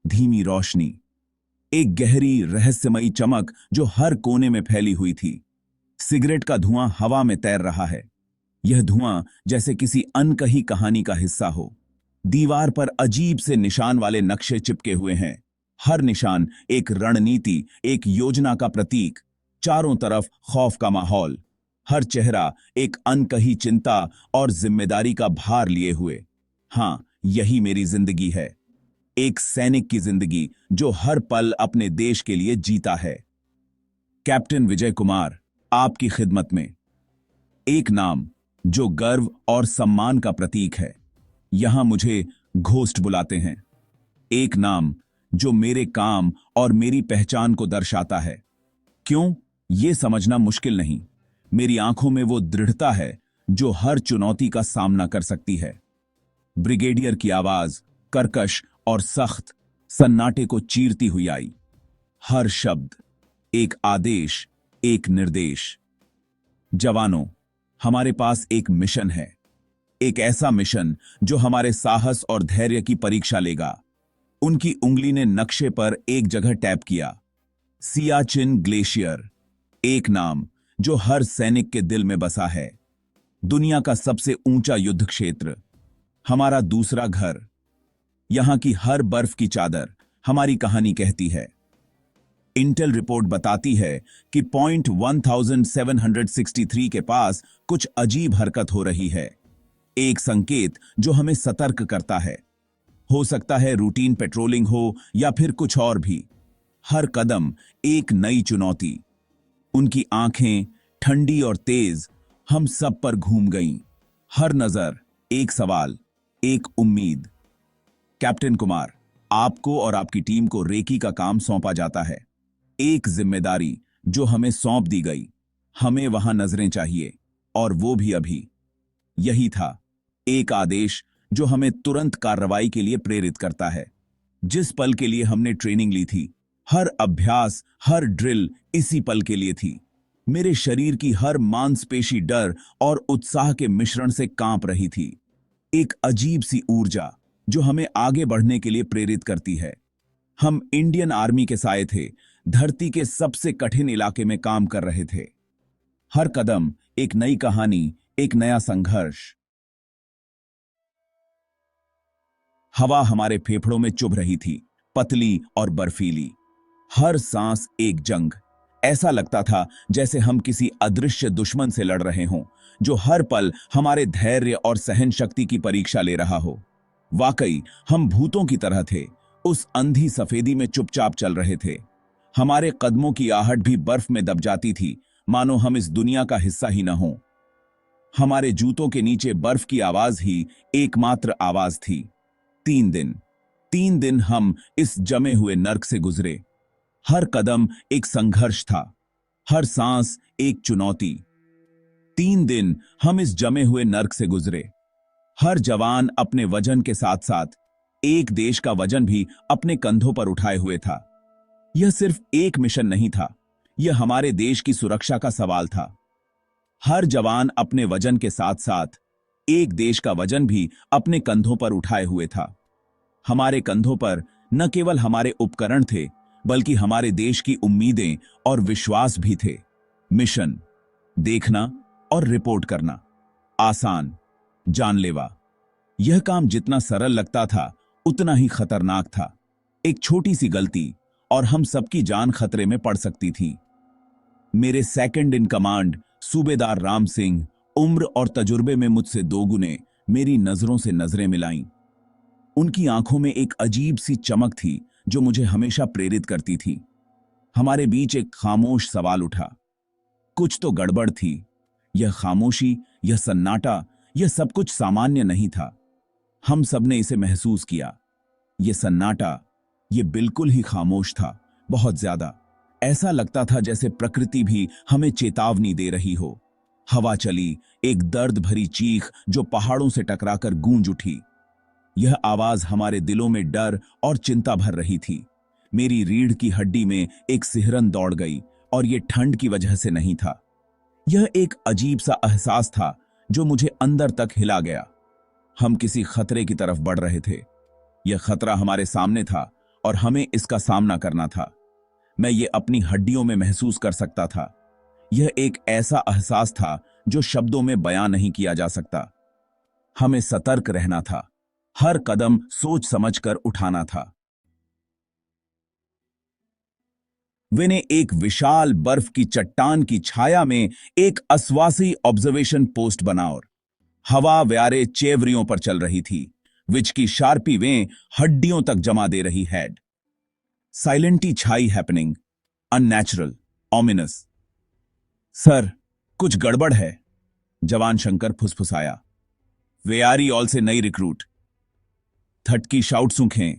धीमी रोशनी, एक गहरी रहस्यमयी चमक जो हर कोने में फैली हुई थी। सिगरेट का धुआं हवा में तैर रहा है। यह धुआं जैसे किसी अनकही कहानी का हिस्सा हो। दीवार पर अजीब से निशान वाले नक्शे चिपके हुए हैं। हर निशान एक रणनीति, एक योजना का प्रतीक। चारों तरफ खौफ का माहौल। हर चेहरा एक अनकही चिंता और जिम्मेदारी का भार लिए हुए। हां, यही मेरी जिंदगी है। एक सैनिक की जिंदगी जो हर पल अपने देश के लिए जीता है। कैप्टन विजय कुमार, आपकी खिदमत में। एक नाम जो गर्व और सम्मान का प्रतीक है। यहां मुझे घोस्ट बुलाते हैं। एक नाम जो मेरे काम और मेरी पहचान को दर्शाता है। क्यों, यह समझना मुश्किल नहीं। मेरी आंखों में वो दृढ़ता है जो हर चुनौती का सामना कर सकती है। ब्रिगेडियर की आवाज कर्कश और सख्त सन्नाटे को चीरती हुई आई। हर शब्द एक आदेश, एक निर्देश। जवानों, हमारे पास एक मिशन है। एक ऐसा मिशन जो हमारे साहस और धैर्य की परीक्षा लेगा। उनकी उंगली ने नक्शे पर एक जगह टैप किया। सियाचिन ग्लेशियर, एक नाम जो हर सैनिक के दिल में बसा है। दुनिया का सबसे ऊंचा युद्ध क्षेत्र, हमारा दूसरा घर। यहां की हर बर्फ की चादर हमारी कहानी कहती है। इंटेल रिपोर्ट बताती है कि पॉइंट 1763 के पास कुछ अजीब हरकत हो रही है। एक संकेत जो हमें सतर्क करता है। हो सकता है रूटीन पेट्रोलिंग हो या फिर कुछ और भी। हर कदम एक नई चुनौती। उनकी आंखें ठंडी और तेज हम सब पर घूम गईं। हर नजर एक सवाल, एक उम्मीद। कैप्टन कुमार, आपको और आपकी टीम को रेकी का काम सौंपा जाता है। एक जिम्मेदारी जो हमें सौंप दी गई। हमें वहां नजरें चाहिए, और वो भी अभी। यही था, एक आदेश जो हमें तुरंत कार्रवाई के लिए प्रेरित करता है। जिस पल के लिए हमने ट्रेनिंग ली थी, हर अभ्यास, हर ड्रिल इसी पल के लिए थी। मेरे शरीर की हर मांसपेशी डर और उत्साह के मिश्रण से कांप रही थी। एक अजीब सी ऊर्जा जो हमें आगे बढ़ने के लिए प्रेरित करती है। हम इंडियन आर्मी के साए थे, धरती के सबसे कठिन इलाके में काम कर रहे थे। हर कदम एक नई कहानी, एक नया संघर्ष। हवा हमारे फेफड़ों में चुभ रही थी, पतली और बर्फीली। हर सांस एक जंग। ऐसा लगता था जैसे हम किसी अदृश्य दुश्मन से लड़ रहे हों, जो हर पल हमारे धैर्य और सहन शक्ति की परीक्षा ले रहा हो। वाकई हम भूतों की तरह थे, उस अंधी सफेदी में चुपचाप चल रहे थे। हमारे कदमों की आहट भी बर्फ में दब जाती थी, मानो हम इस दुनिया का हिस्सा ही न हो। हमारे जूतों के नीचे बर्फ की आवाज ही एकमात्र आवाज थी। 3 दिन हम इस जमे हुए नर्क से गुजरे। हर कदम एक संघर्ष था, हर सांस एक चुनौती। 3 दिन हम इस जमे हुए नर्क से गुजरे। हर जवान अपने वजन के साथ साथ एक देश का वजन भी अपने कंधों पर उठाए हुए था। यह सिर्फ एक मिशन नहीं था, यह हमारे देश की सुरक्षा का सवाल था। हर जवान अपने वजन के साथ साथ एक देश का वजन भी अपने कंधों पर उठाए हुए था। हमारे कंधों पर न केवल हमारे उपकरण थे, बल्कि हमारे देश की उम्मीदें और विश्वास भी थे। मिशन देखना और रिपोर्ट करना, आसान, जानलेवा। यह काम जितना सरल लगता था, उतना ही खतरनाक था। एक छोटी सी गलती और हम सबकी जान खतरे में पड़ सकती थी। मेरे सेकंड इन कमांड सूबेदार राम सिंह, उम्र और तजुर्बे में मुझसे दोगुने, मेरी नजरों से नजरें मिलाईं। उनकी आंखों में एक अजीब सी चमक थी जो मुझे हमेशा प्रेरित करती थी। हमारे बीच एक खामोश सवाल उठा। कुछ तो गड़बड़ थी। यह खामोशी, यह सन्नाटा, यह सब कुछ सामान्य नहीं था। हम सबने इसे महसूस किया। यह सन्नाटा, यह बिल्कुल ही खामोश था, बहुत ज्यादा। ऐसा लगता था जैसे प्रकृति भी हमें चेतावनी दे रही हो। हवा चली, एक दर्द भरी चीख जो पहाड़ों से टकराकर गूंज उठी। यह आवाज हमारे दिलों में डर और चिंता भर रही थी। मेरी रीढ़ की हड्डी में एक सिहरन दौड़ गई, और यह ठंड की वजह से नहीं था। यह एक अजीब सा एहसास था जो मुझे अंदर तक हिला गया। हम किसी खतरे की तरफ बढ़ रहे थे। यह खतरा हमारे सामने था, और हमें इसका सामना करना था। मैं ये अपनी हड्डियों में महसूस कर सकता था। यह एक ऐसा एहसास था जो शब्दों में बयां नहीं किया जा सकता। हमें सतर्क रहना था, हर कदम सोच समझकर उठाना था। मैंने एक विशाल बर्फ की चट्टान की छाया में एक आश्वासी ऑब्जर्वेशन पोस्ट बना और हवा व्यारे चेवरियों पर चल रही थी, विच की शार्पी वें हड्डियों तक जमा दे रही हैड। साइलेंटी छाई हैपनिंग, अननेचुरल, ओमिनस। सर, कुछ गड़बड़ है, जवान शंकर फुसफुसाया। वेयारी ऑल से नई रिक्रूट। थटकी शाउट सूखें,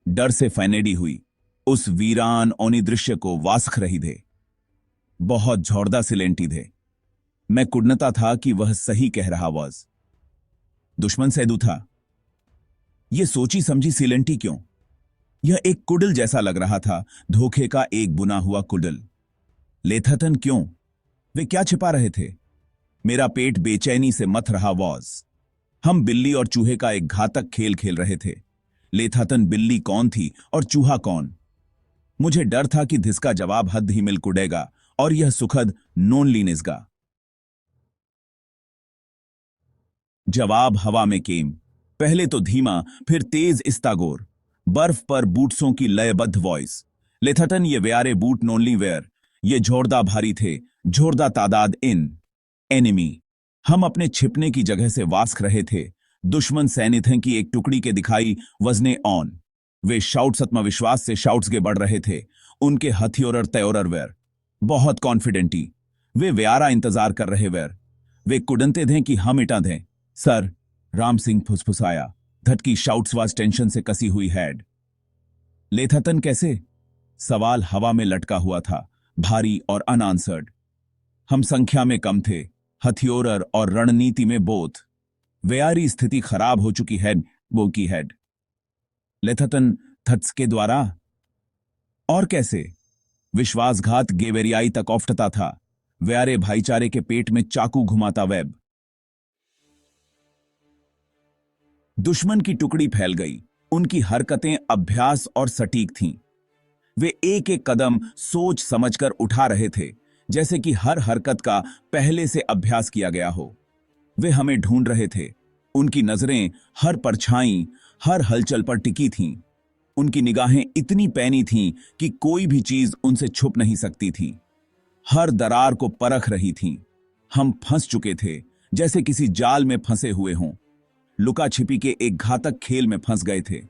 डर से फैनेडी हुई। उस वीरान ओनी दृश्य को वासख रही थे। बहुत झौड़दा सिलेंटी थे। मैं कुड़नता था कि वह सही कह रहा वॉज। दुश्मन सैदू था। यह सोची समझी सिलेंटी क्यों? यह एक कुडल जैसा लग रहा था, धोखे का एक बुना हुआ कुडल। लेथातन क्यों? वे क्या छिपा रहे थे? मेरा पेट बेचैनी से मथ रहा वॉज। हम बिल्ली और चूहे का एक घातक खेल खेल रहे थे। लेथातन बिल्ली कौन थी और चूहा कौन? मुझे डर था कि धिसका जवाब हद ही मिल कुड़ेगा और यह सुखद नोनलीनेस का जवाब हवा में केम। पहले तो धीमा, फिर तेज इस्तागोर। बर्फ पर बूट्सों की लयबद्ध वॉइस। लेथाटन ये व्यारे बूट नोनली वेयर। ये झोरदा भारी थे, झोरदा तादाद इन एनिमी। हम अपने छिपने की जगह से वास्क रहे थे। दुश्मन सैनिक हैं की एक टुकड़ी के दिखाई वजने ऑन। वे शाउट्स आत्मविश्वास से शाउट्स के बढ़ रहे थे। उनके हथियोरर तयोरर वेर बहुत कॉन्फिडेंटी। वे व्यारा इंतजार कर रहे वेर। वे कुडनते थे कि हम इटा दें। सर, राम सिंह फुसफुसाया। धटकी शाउट्स वाज टेंशन से कसी हुई हैड। लेथातन कैसे? सवाल हवा में लटका हुआ था, भारी और अनआंसर्ड। हम संख्या में कम थे, हथियोरर और रणनीति में बोथ। व्यारी स्थिति खराब हो चुकी है, वो की हैड। लेथातन थत्स के द्वारा? और कैसे? विश्वासघात गेवेरियाई तक औफटता था। व्यारे भाईचारे के पेट में चाकू घुमाता वेब। दुश्मन की टुकड़ी फैल गई। उनकी हरकतें अभ्यास और सटीक थीं। वे एक एक कदम सोच समझकर उठा रहे थे, जैसे कि हर हरकत का पहले से अभ्यास किया गया हो। वे हमें ढूंढ रहे थे। उनकी नजरें हर परछाई, हर हलचल पर टिकी थीं। उनकी निगाहें इतनी पैनी थीं कि कोई भी चीज उनसे छुप नहीं सकती थी। हर दरार को परख रही थीं। हम फंस चुके थे, जैसे किसी जाल में फंसे हुए हों। लुका छिपी के एक घातक खेल में फंस गए थे।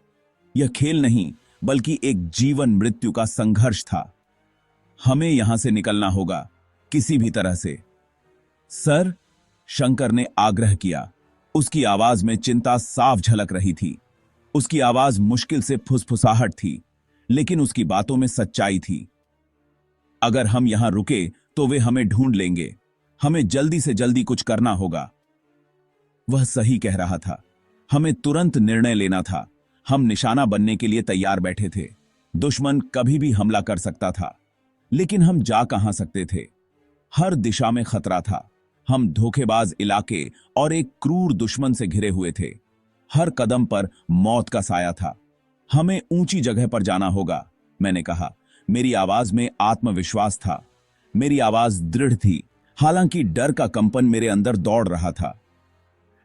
यह खेल नहीं, बल्कि एक जीवन मृत्यु का संघर्ष था। हमें यहां से निकलना होगा, किसी भी तरह से। सर, शंकर ने आग्रह किया। उसकी आवाज में चिंता साफ झलक रही थी। उसकी आवाज मुश्किल से फुसफुसाहट थी, लेकिन उसकी बातों में सच्चाई थी। अगर हम यहां रुके तो वे हमें ढूंढ लेंगे। हमें जल्दी से जल्दी कुछ करना होगा। वह सही कह रहा था। हमें तुरंत निर्णय लेना था। हम निशाना बनने के लिए तैयार बैठे थे। दुश्मन कभी भी हमला कर सकता था, लेकिन हम जा कहां सकते थे? हर दिशा में खतरा था। हम धोखेबाज इलाके और एक क्रूर दुश्मन से घिरे हुए थे। हर कदम पर मौत का साया था। हमें ऊंची जगह पर जाना होगा, मैंने कहा। मेरी आवाज में आत्मविश्वास था। मेरी आवाज दृढ़ थी, हालांकि डर का कंपन मेरे अंदर दौड़ रहा था।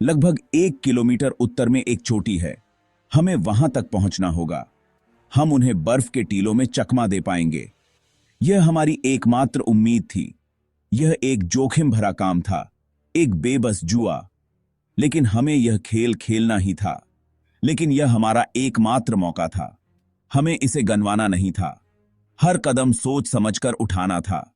लगभग 1 किलोमीटर उत्तर में एक चोटी है। हमें वहां तक पहुंचना होगा। हम उन्हें बर्फ के टीलों में चकमा दे पाएंगे। यह हमारी एकमात्र उम्मीद थी। यह एक जोखिम भरा काम था, एक बेबस जुआ। लेकिन हमें यह खेल खेलना ही था। लेकिन यह हमारा एकमात्र मौका था। हमें इसे गंवाना नहीं था। हर कदम सोच समझकर उठाना था।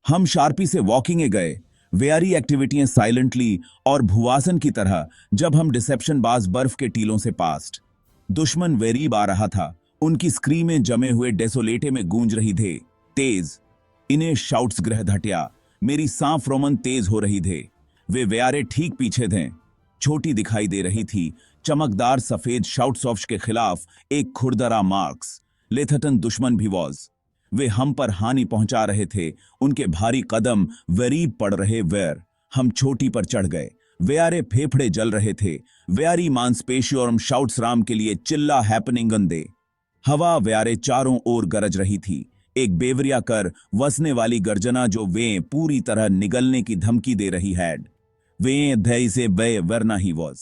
हम शार्पी से वॉकिंग गए, वेयारी एक्टिविटियां साइलेंटली और भुवासन की तरह। जब हम डिसेप्शन बाज बर्फ के टीलों से पास्ट, दुश्मन वेरीब आ रहा था। उनकी स्क्रीमें जमे हुए डेसोलेटे में गूंज रही थे, तेज। इन्हें शाउट्स ग्रह धटिया। मेरी सांफ रोमन तेज हो रही थे। वे व्यारे ठीक पीछे थे। छोटी दिखाई दे रही थी, चमकदार सफेद शाउट्स ऑफ के खिलाफ एक खुरदरा मार्क्स। लेथटन दुश्मन भी वॉज। वे हम पर हानि पहुंचा रहे थे। उनके भारी कदम वेरीब पड़ रहे वेर। हम चोटी पर चढ़ गए। व्यारे फेफड़े जल रहे थे। व्यारी मांसपेशियों शाउट्स राम के लिए चिल्ला हैपनिंगन दे। हवा व्यारे चारों ओर गरज रही थी, एक बेवरिया कर वसने वाली गर्जना जो वे पूरी तरह निगलने की धमकी दे रही हैड। वे धै से बे वरना ही वॉज